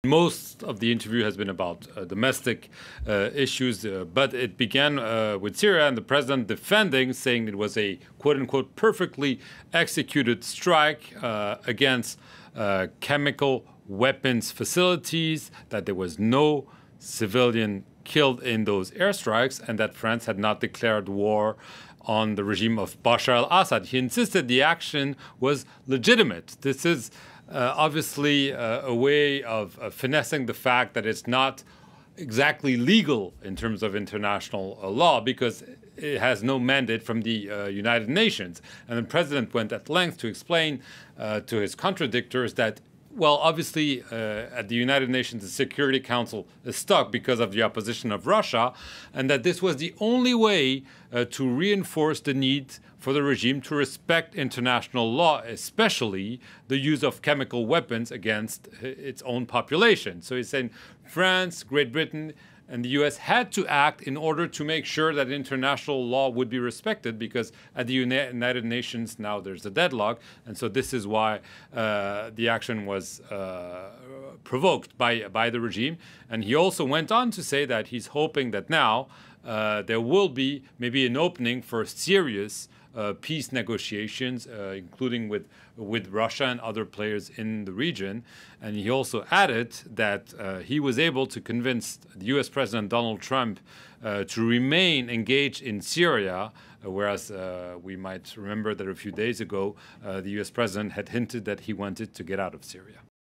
Most of the interview has been about domestic issues, but it began with Syria and the president defending, saying it was a quote-unquote perfectly executed strike against chemical weapons facilities, that there was no civilian killed in those airstrikes, and that France had not declared war on the regime of Bashar al-Assad. He insisted the action was legitimate. This is obviously a way of finessing the fact that it's not exactly legal in terms of international law because it has no mandate from the United Nations. And the president went at length to explain to his contradictors that, well, obviously, at the United Nations, the Security Council is stuck because of the opposition of Russia, and that this was the only way to reinforce the need for the regime to respect international law, especially the use of chemical weapons against its own population. So he's saying France, Great Britain, and the U.S. had to act in order to make sure that international law would be respected, because at the United Nations now there's a deadlock, and so this is why the action was provoked by the regime. And he also went on to say that he's hoping that now there will be maybe an opening for serious peace negotiations, including with Russia and other players in the region. And he also added that he was able to convince the U.S. President Donald Trump to remain engaged in Syria, whereas we might remember that a few days ago, the U.S. President had hinted that he wanted to get out of Syria.